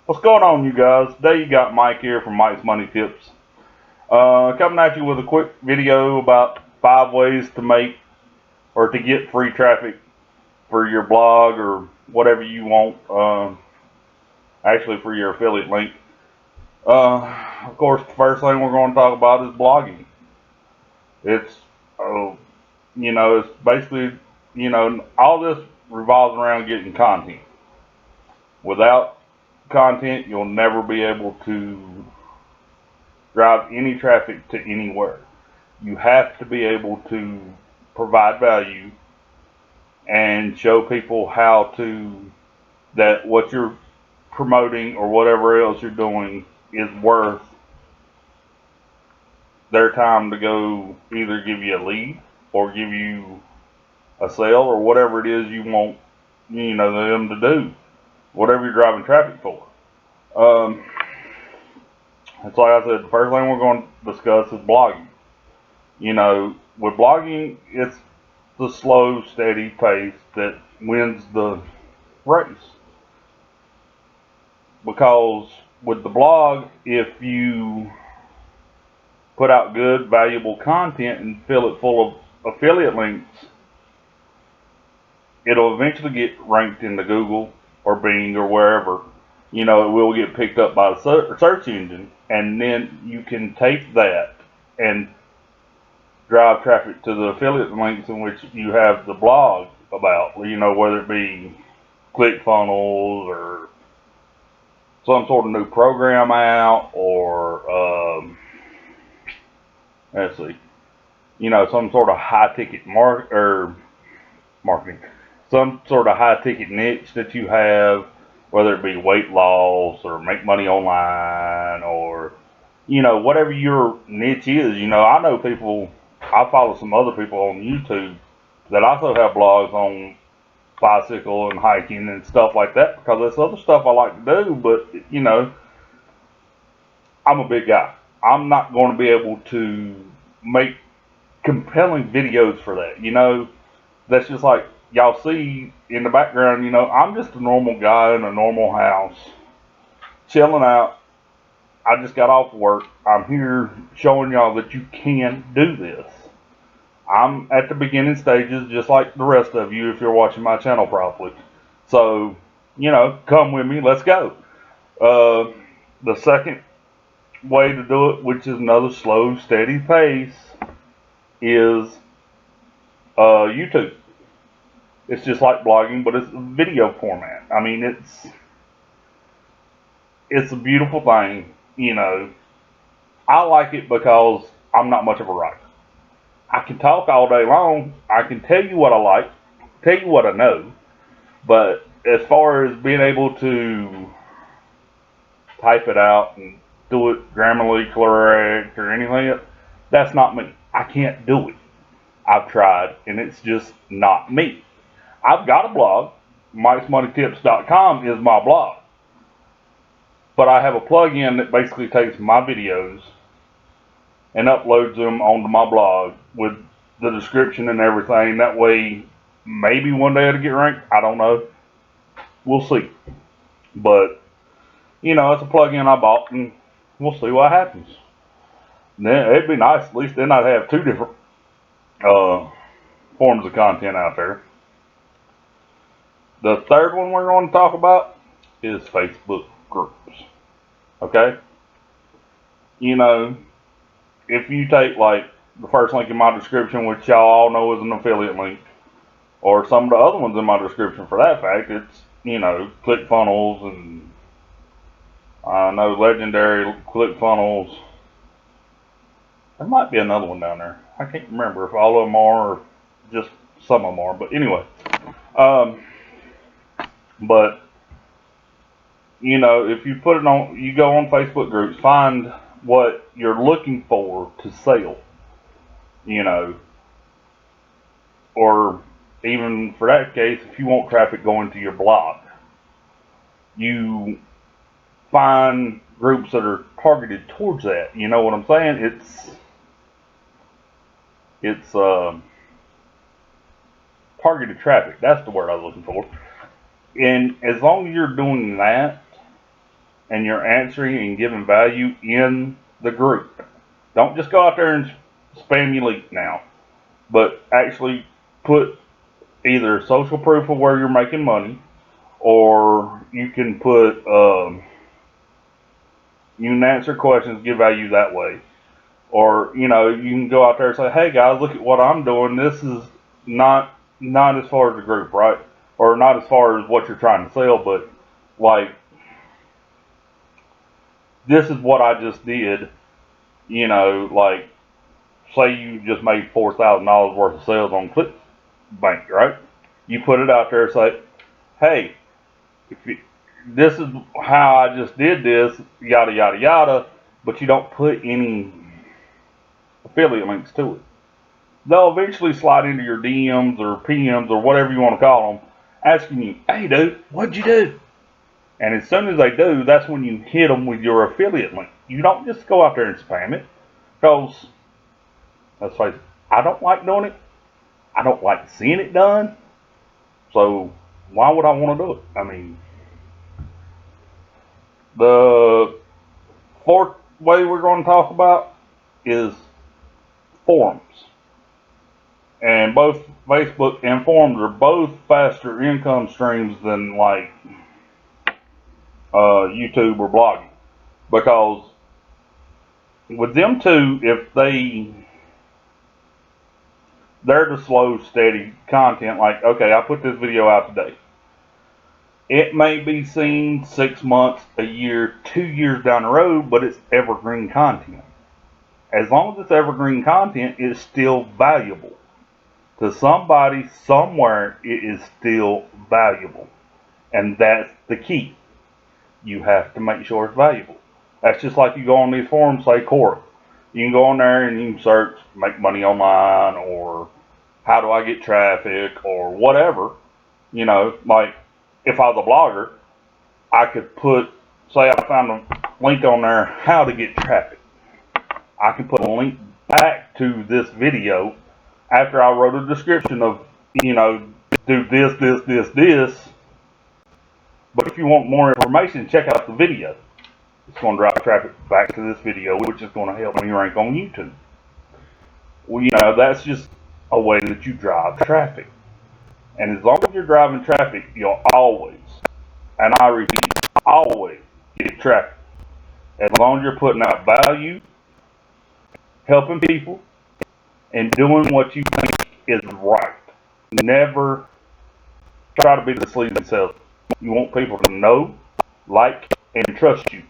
What's going on, you guys? Today you got Mike here from Mike's Money Tips. Coming at you with a quick video about 5 ways to make or to get free traffic for your blog or whatever you want. Actually, for your affiliate link. Of course, the first thing we're going to talk about is blogging. It's, uh, it's basically, all this revolves around getting content. Without content, you'll never be able to drive any traffic to anywhere. You have to be able to provide value and show people how to that what you're promoting or whatever else you're doing is worth their time to go either give you a lead or give you a sale or whatever it is you want them to do, whatever you're driving traffic for. Um, it's like I said, the first thing we're going to discuss is blogging. With blogging, it's the slow, steady pace that wins the race. Because with the blog, if you put out good, valuable content and fill it full of affiliate links, it'll eventually get ranked into Google or Bing or wherever. It will get picked up by the search engine, and then you can take that and drive traffic to the affiliate links in which you have the blog about, whether it be ClickFunnels or some sort of new program out or, let's see, some sort of high ticket marketing, some sort of high ticket niche that you have, whether it be weight loss or make money online or, whatever your niche is. I know people, I follow some other people on YouTube that also have blogs on bicycle and hiking and stuff like that because that's other stuff I like to do. But I'm a big guy. I'm not going to be able to make compelling videos for that. That's just like y'all see in the background. I'm just a normal guy in a normal house, chilling out. I just got off work. I'm here showing y'all that you can do this. I'm at the beginning stages, just like the rest of you, if you're watching my channel properly. So, come with me. Let's go. The second way to do it, which is another slow, steady pace, is YouTube. It's just like blogging, but it's a video format. I mean, it's a beautiful thing. I like it because I'm not much of a writer. I can talk all day long. I can tell you what I like, tell you what I know, but as far as being able to type it out and do it grammarly correct or anything, that's not me. I can't do it. I've tried, and it's just not me. I've got a blog. Mike'sMoneyTips.com is my blog. But I have a plugin that basically takes my videos and uploads them onto my blog with the description and everything. That way, maybe one day it'll get ranked. I don't know. We'll see. But, it's a plugin I bought, and we'll see what happens. Then it'd be nice. At least then I'd have two different forms of content out there. The third one we're going to talk about is Facebook groups. Okay? If you take like the first link in my description, which y'all all know is an affiliate link, or some of the other ones in my description for that fact, it's, ClickFunnels and I know Legendary ClickFunnels. There might be another one down there. I can't remember if all of them are or just some of them are. But anyway, but if you put it on, you go on Facebook groups, find what you're looking for to sell, or even for that case, if you want traffic going to your blog, you find groups that are targeted towards that. You know what I'm saying? It's targeted traffic. That's the word I was looking for. And as long as you're doing that, and you're answering and giving value in the group. Don't just go out there and spam your link now, but actually put either social proof of where you're making money, or you can put you can answer questions, give value that way. Or, you know, you can go out there and say, hey guys, look at what I'm doing. This is not as far as the group, right? Or not as far as what you're trying to sell, but like, this is what I just did. You know, like, say you just made $4,000 worth of sales on ClickBank, right? You put it out there and say, hey, if you, this is how I just did this, yada, yada, yada, but you don't put any affiliate links to it. They'll eventually slide into your DMs or PMs or whatever you want to call them, asking you, hey dude, what'd you do? And as soon as they do, that's when you hit them with your affiliate link. You don't just go out there and spam it, because, let's face it, I don't like doing it. I don't like seeing it done. So why would I want to do it? I mean, the fourth way we're going to talk about is forums. And both Facebook and forums are both faster income streams than like YouTube or blogging. Because with them two, if they're the slow, steady content, like, okay, I put this video out today. It may be seen 6 months, a year, 2 years down the road, but it's evergreen content. As long as it's evergreen content, it's still valuable. To somebody, somewhere, it is still valuable. And that's the key. You have to make sure it's valuable. That's just like you go on these forums, say Quora. You can go on there and you can search, make money online, or how do I get traffic, or whatever. You know, like, if I was a blogger, I could put, say I found a link on there, how to get traffic. I can put a link back to this video after I wrote a description of, you know, do this. But if you want more information, check out the video. It's going to drive traffic back to this video, which is going to help me rank on YouTube. Well, you know, that's just a way that you drive traffic. And as long as you're driving traffic, you'll always, and I repeat, always get traffic. As long as you're putting out value, helping people, and doing what you think is right. Never try to be the sleazy salesman. You want people to know, like, and trust you.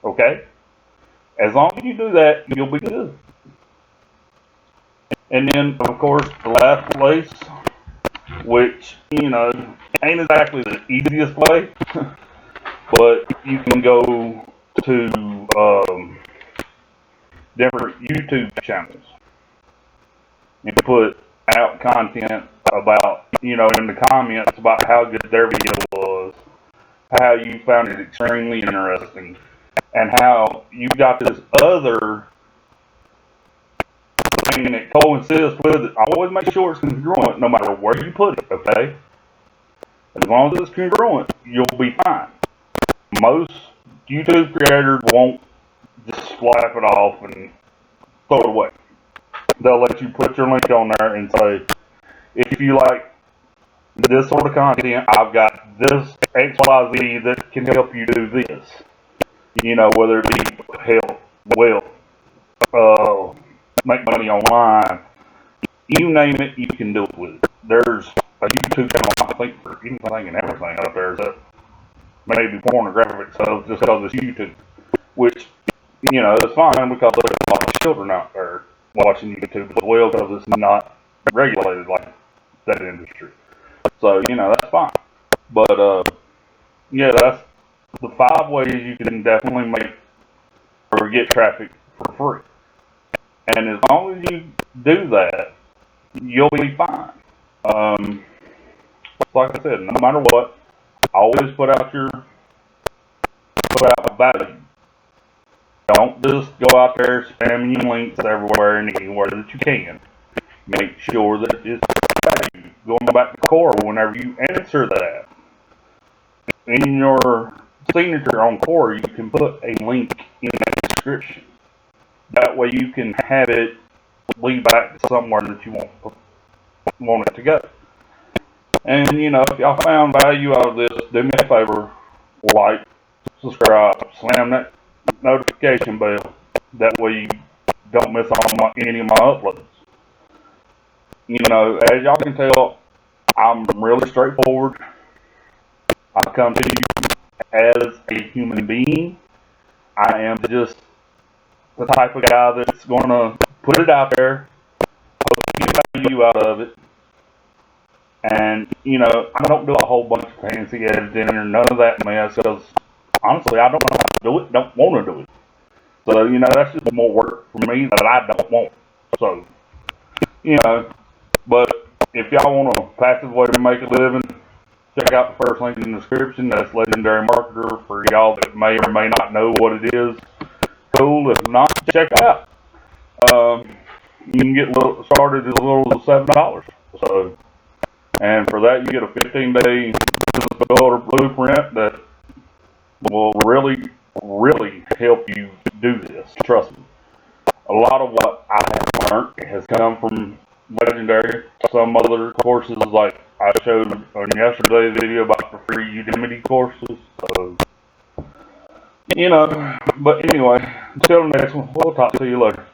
Okay? As long as you do that, you'll be good. And then, of course, the last place, which, you know, ain't exactly the easiest way, but you can go to different YouTube channels and put out content about, you know, in the comments about how good their video was, how you found it extremely interesting, and how you got this other thing that coincides with it. Always make sure it's congruent no matter where you put it, okay? As long as it's congruent, you'll be fine. Most YouTube creators won't just slap it off and throw it away. They'll let you put your link on there and say, if you like this sort of content, I've got this XYZ that can help you do this. You know, whether it be health, wealth, make money online, you name it, you can do it with it. There's a YouTube channel, I think, for anything and everything out there, except maybe pornographic stuff, just because it's YouTube. Which, you know, it's fine because there's a lot of children out there watching YouTube as well, because it's not regulated like that industry. So, you know, that's fine. But, yeah, that's the 5 ways you can definitely make or get traffic for free. And as long as you do that, you'll be fine. Like I said, no matter what, always put out value. Don't just go out there spamming links everywhere and anywhere that you can. Make sure that it's value. Going back to Quora, whenever you answer that in your signature on Quora, you can put a link in the description. That way you can have it lead back to somewhere that you want it to go. And, you know, if y'all found value out of this, do me a favor, like, subscribe, slam that notification bell. That way you don't miss on any of my uploads. You know, as y'all can tell, I'm really straightforward. I come to you as a human being. I am just the type of guy that's going to put it out there, hope you get value out of it. And, you know, I don't do a whole bunch of fancy editing or none of that mess because, honestly, I don't know how to do it, don't want to do it. So, you know, that's just more work for me that I don't want. So, you know, but if y'all want a passive way to make a living, check out the first link in the description. That's Legendary Marketer for y'all that may or may not know what it is. Cool. If not, check it out. You can get started as little as $7. So, and for that, you get a 15-day builder blueprint that will really, really help you do this. Trust me. A lot of what I have learned has come from Legendary. Some other courses, like I showed on yesterday's video about the free Udemy courses. So, you know, but anyway, until the next one, we'll talk to you later.